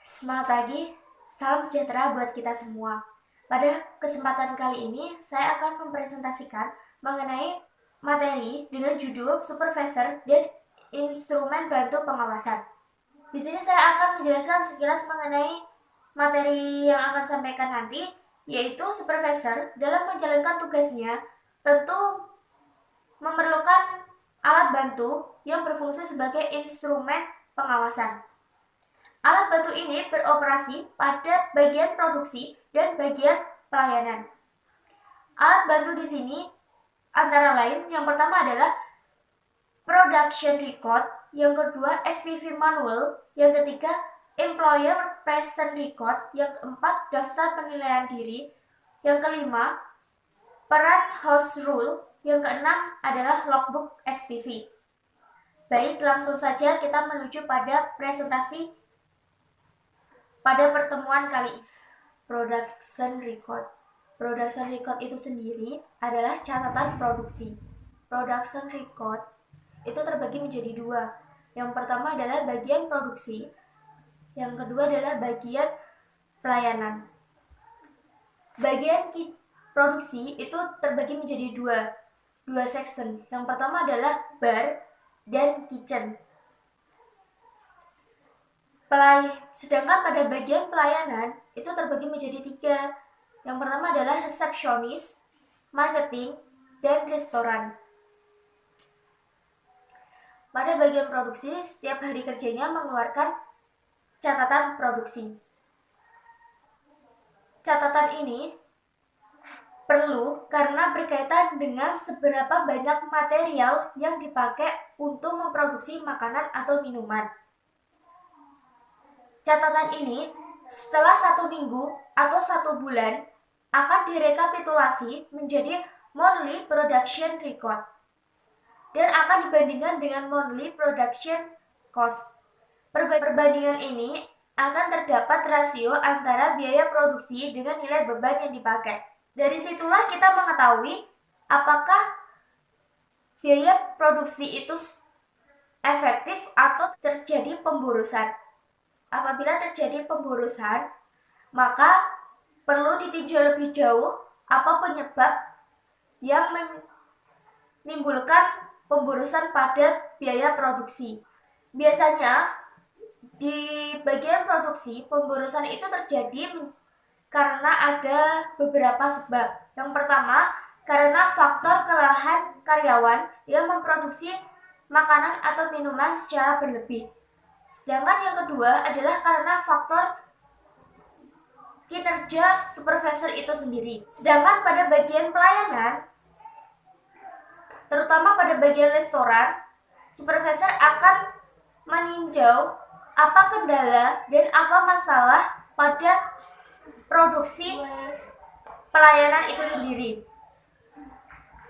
Semangat pagi, salam sejahtera buat kita semua. Pada kesempatan kali ini, saya akan mempresentasikan mengenai materi dengan judul Supervisor dan Instrumen Bantu Pengawasan. Di sini saya akan menjelaskan sekilas mengenai materi yang akan sampaikan nanti, yaitu supervisor dalam menjalankan tugasnya tentu memerlukan alat bantu yang berfungsi sebagai instrumen pengawasan. Alat bantu ini beroperasi pada bagian produksi dan bagian pelayanan. Alat bantu di sini antara lain yang pertama adalah production record, yang kedua SPV manual, yang ketiga employer present record, yang keempat daftar penilaian diri, yang kelima peran house rule, yang keenam adalah logbook SPV. Baik, langsung saja kita menuju pada presentasi pada pertemuan kali ini. Production record. Production record itu sendiri adalah catatan produksi. Production record itu terbagi menjadi dua. Yang pertama adalah bagian produksi, yang kedua adalah bagian pelayanan. Bagian produksi itu terbagi menjadi dua section. Yang pertama adalah bar dan kitchen. Sedangkan pada bagian pelayanan itu terbagi menjadi tiga. Yang pertama adalah resepsionis, marketing, dan restoran. Pada bagian produksi, setiap hari kerjanya mengeluarkan catatan produksi. Catatan ini perlu karena berkaitan dengan seberapa banyak material yang dipakai untuk memproduksi makanan atau minuman. Catatan ini setelah 1 minggu atau 1 bulan akan direkapitulasi menjadi monthly production record dan akan dibandingkan dengan monthly production cost. Perbandingan ini akan terdapat rasio antara biaya produksi dengan nilai beban yang dipakai. Dari situlah kita mengetahui apakah biaya produksi itu efektif atau terjadi pemborosan. Apabila terjadi pemborosan, maka perlu ditinjau lebih jauh apa penyebab yang menimbulkan pemborosan pada biaya produksi. Biasanya di bagian produksi, pemborosan itu terjadi karena ada beberapa sebab. Yang pertama, karena faktor kelelahan karyawan yang memproduksi makanan atau minuman secara berlebih. Sedangkan yang kedua adalah karena faktor kinerja supervisor itu sendiri. Sedangkan pada bagian pelayanan, terutama pada bagian restoran, supervisor akan meninjau apa kendala dan apa masalah pada produksi pelayanan itu sendiri.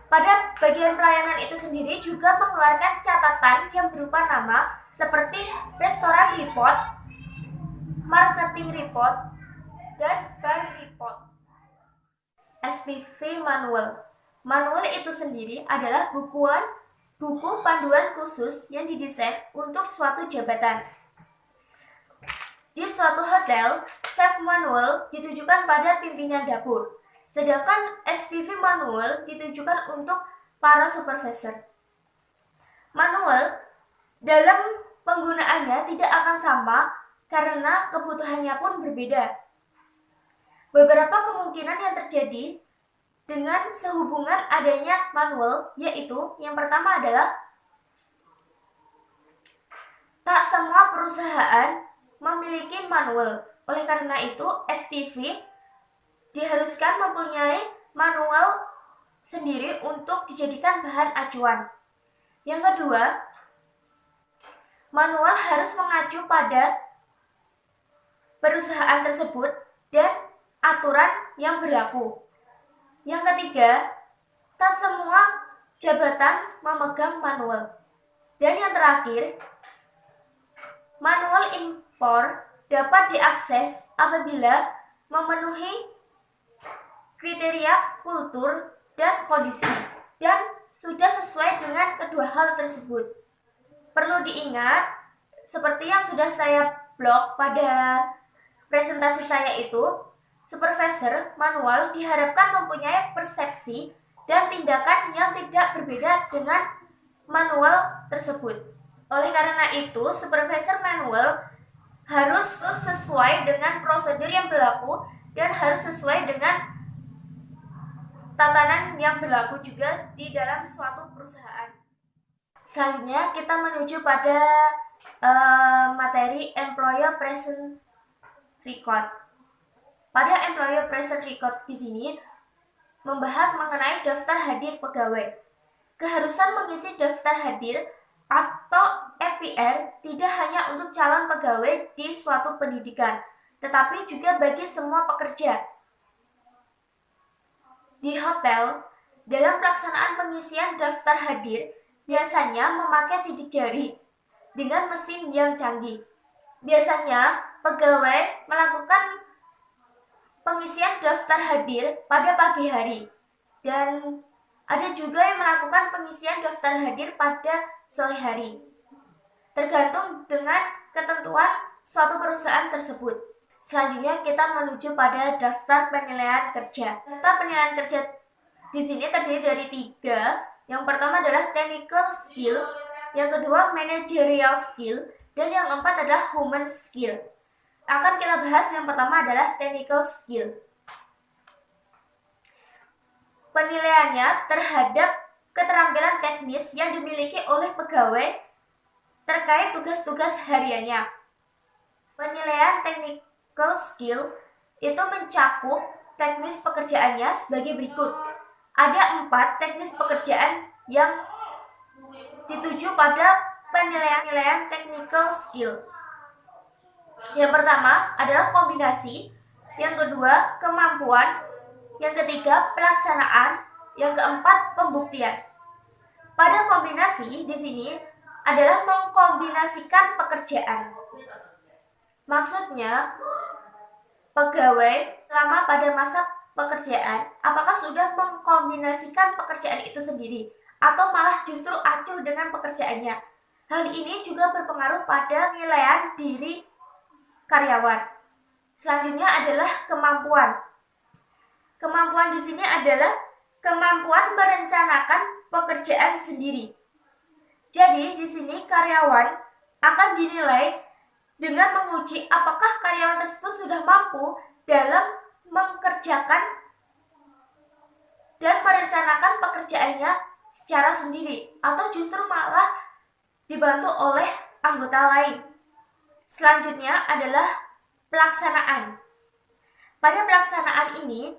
Pada bagian pelayanan itu sendiri juga mengeluarkan catatan yang berupa nama seperti restoran report, marketing report, dan bar report. SPV manual. Manual itu sendiri adalah buku panduan khusus yang didesain untuk suatu jabatan. Di suatu hotel, chef manual ditujukan pada pimpinan dapur, sedangkan SPV manual ditujukan untuk para supervisor. Manual dalam penggunaannya tidak akan sama karena kebutuhannya pun berbeda. Beberapa kemungkinan yang terjadi dengan sehubungan adanya manual, yaitu yang pertama adalah tak semua perusahaan memiliki manual. Oleh karena itu, SPV diharuskan mempunyai manual sendiri untuk dijadikan bahan acuan. Yang kedua, manual harus mengacu pada perusahaan tersebut dan aturan yang berlaku. Yang ketiga, tak semua jabatan memegang manual. Dan yang terakhir, manual impor dapat diakses apabila memenuhi kriteria kultur dan kondisi dan sudah sesuai dengan kedua hal tersebut. Perlu diingat, seperti yang sudah saya blog pada presentasi saya itu, supervisor manual diharapkan mempunyai persepsi dan tindakan yang tidak berbeda dengan manual tersebut. Oleh karena itu, supervisor manual harus sesuai dengan prosedur yang berlaku dan harus sesuai dengan tatanan yang berlaku juga di dalam suatu perusahaan. Selanjutnya kita menuju pada materi Employer Present Record. Pada Employer Present Record di sini membahas mengenai daftar hadir pegawai. Keharusan mengisi daftar hadir atau EPR tidak hanya untuk calon pegawai di suatu pendidikan, tetapi juga bagi semua pekerja. Di hotel, dalam pelaksanaan pengisian daftar hadir, biasanya memakai sidik jari dengan mesin yang canggih. Biasanya, pegawai melakukan pengisian daftar hadir pada pagi hari, dan ada juga yang melakukan pengisian daftar hadir pada sore hari, tergantung dengan ketentuan suatu perusahaan tersebut. Selanjutnya kita menuju pada daftar penilaian kerja. Daftar penilaian kerja di sini terdiri dari 3. Yang pertama adalah technical skill, yang kedua managerial skill, dan yang keempat adalah human skill. Akan kita bahas yang pertama adalah technical skill. Penilaiannya terhadap keterampilan teknis yang dimiliki oleh pegawai terkait tugas-tugas hariannya. Penilaian technical skill itu mencakup teknis pekerjaannya sebagai berikut. Ada 4 teknis pekerjaan yang dituju pada penilaian technical skill. Yang pertama adalah kombinasi, yang kedua kemampuan, yang ketiga pelaksanaan, yang keempat pembuktian. Pada kombinasi di sini adalah mengkombinasikan pekerjaan. Maksudnya, pegawai selama pada masa pekerjaan apakah sudah mengkombinasikan pekerjaan itu sendiri atau malah justru acuh dengan pekerjaannya. Hal ini juga berpengaruh pada penilaian diri karyawan. Selanjutnya adalah kemampuan. Kemampuan di sini adalah kemampuan merencanakan pekerjaan sendiri. Jadi di sini karyawan akan dinilai dengan menguji apakah karyawan tersebut sudah mampu dalam mengerjakan dan merencanakan pekerjaannya secara sendiri atau justru malah dibantu oleh anggota lain. Selanjutnya adalah pelaksanaan. Pada pelaksanaan ini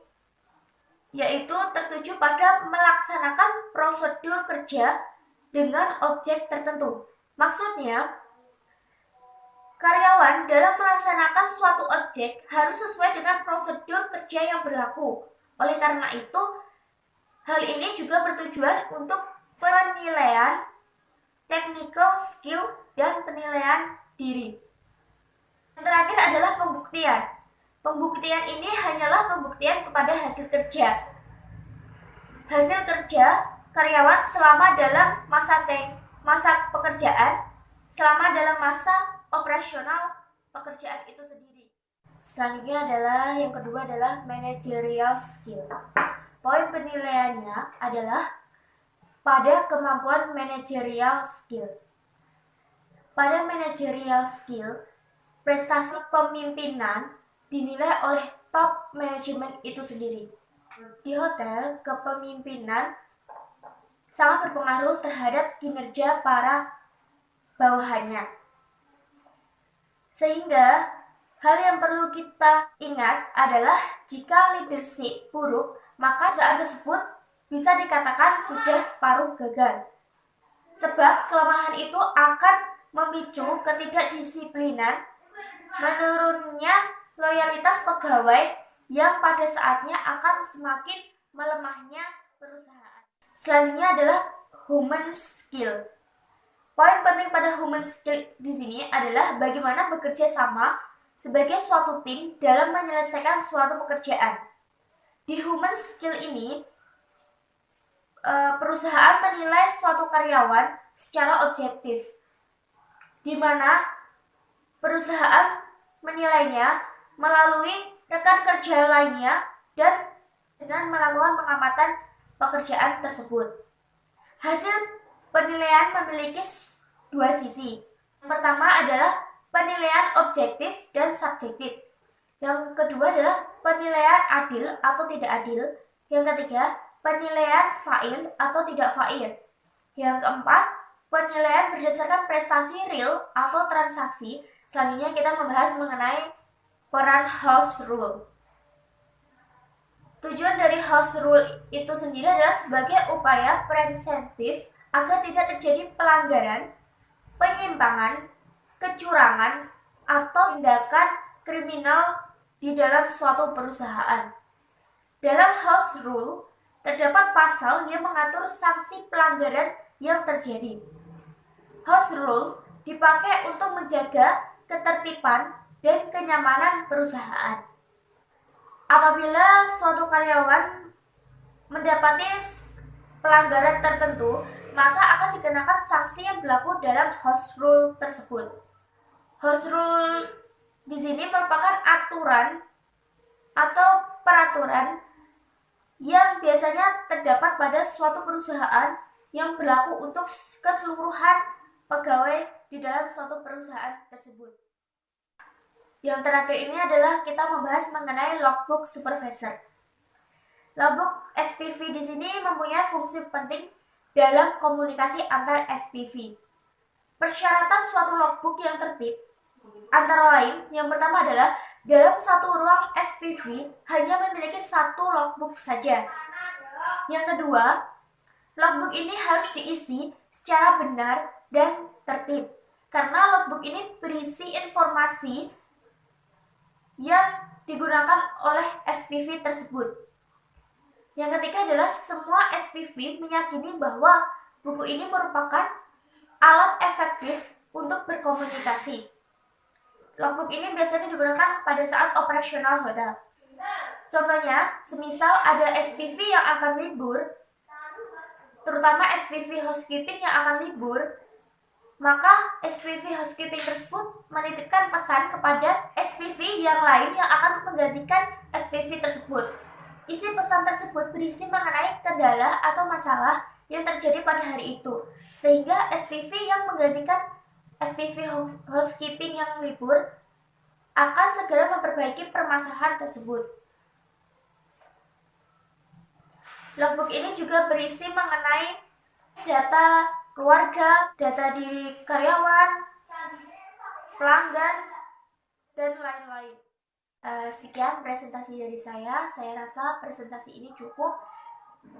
yaitu tertuju pada melaksanakan prosedur kerja dengan objek tertentu. Maksudnya, karyawan dalam melaksanakan suatu objek harus sesuai dengan prosedur kerja yang berlaku. Oleh karena itu, hal ini juga bertujuan untuk penilaian technical skill dan penilaian diri. Yang terakhir adalah pembuktian. Pembuktian ini hanyalah pembuktian kepada hasil kerja. Hasil kerja karyawan selama dalam masa pekerjaan, selama dalam masa operasional pekerjaan itu sendiri. Selanjutnya adalah yang kedua adalah managerial skill. Poin penilaiannya adalah pada kemampuan managerial skill. Pada managerial skill, prestasi pemimpinan dinilai oleh top management itu sendiri. Di hotel, kepemimpinan sangat berpengaruh terhadap kinerja para bawahannya. Sehingga hal yang perlu kita ingat adalah jika leadership buruk, maka saat tersebut bisa dikatakan sudah separuh gagal. Sebab kelemahan itu akan memicu ketidakdisiplinan, menurunnya loyalitas pegawai yang pada saatnya akan semakin melemahnya perusahaan. Selanjutnya adalah human skill. Poin penting pada human skill di sini adalah bagaimana bekerja sama sebagai suatu tim dalam menyelesaikan suatu pekerjaan. Di human skill ini, perusahaan menilai suatu karyawan secara objektif, di mana perusahaan menilainya melalui rekan kerja lainnya dan dengan melakukan pengamatan pekerjaan tersebut. Hasil penilaian memiliki dua sisi. Yang pertama adalah penilaian objektif dan subjektif. Yang kedua adalah penilaian adil atau tidak adil. Yang ketiga, penilaian fair atau tidak fair. Yang keempat, penilaian berdasarkan prestasi real atau transaksi. Selanjutnya kita membahas mengenai peran house rule. Tujuan dari house rule itu sendiri adalah sebagai upaya preventif agar tidak terjadi pelanggaran, penyimpangan, kecurangan, atau tindakan kriminal di dalam suatu perusahaan. Dalam house rule, terdapat pasal yang mengatur sanksi pelanggaran yang terjadi. House rule dipakai untuk menjaga ketertiban dan kenyamanan perusahaan. Apabila suatu karyawan mendapati pelanggaran tertentu, maka akan dikenakan sanksi yang berlaku dalam house rule tersebut. House rule di sini merupakan aturan atau peraturan yang biasanya terdapat pada suatu perusahaan yang berlaku untuk keseluruhan pegawai di dalam suatu perusahaan tersebut. Yang terakhir ini adalah kita membahas mengenai logbook supervisor. Logbook SPV di sini mempunyai fungsi penting dalam komunikasi antar SPV. Persyaratan suatu logbook yang tertib antara lain, yang pertama adalah dalam satu ruang SPV hanya memiliki satu logbook saja. Yang kedua, logbook ini harus diisi secara benar dan tertib, karena logbook ini berisi informasi yang digunakan oleh SPV tersebut. Yang ketiga adalah semua SPV meyakini bahwa buku ini merupakan alat efektif untuk berkomunikasi. Logbook ini biasanya digunakan pada saat operasional hotel. Contohnya, semisal ada SPV yang akan libur, terutama SPV housekeeping yang akan libur, maka SPV housekeeping tersebut menitipkan pesan kepada SPV yang lain yang akan menggantikan SPV tersebut. Isi pesan tersebut berisi mengenai kendala atau masalah yang terjadi pada hari itu, sehingga SPV yang menggantikan SPV housekeeping yang libur akan segera memperbaiki permasalahan tersebut. Logbook ini juga berisi mengenai data keluarga, data diri karyawan, pelanggan, dan lain-lain. Sekian presentasi dari saya. Saya rasa presentasi ini cukup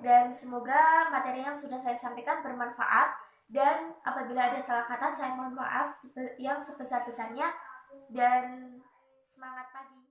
dan semoga materi yang sudah saya sampaikan bermanfaat. Dan apabila ada salah kata, saya mohon maaf yang sebesar-besarnya. Dan semangat pagi.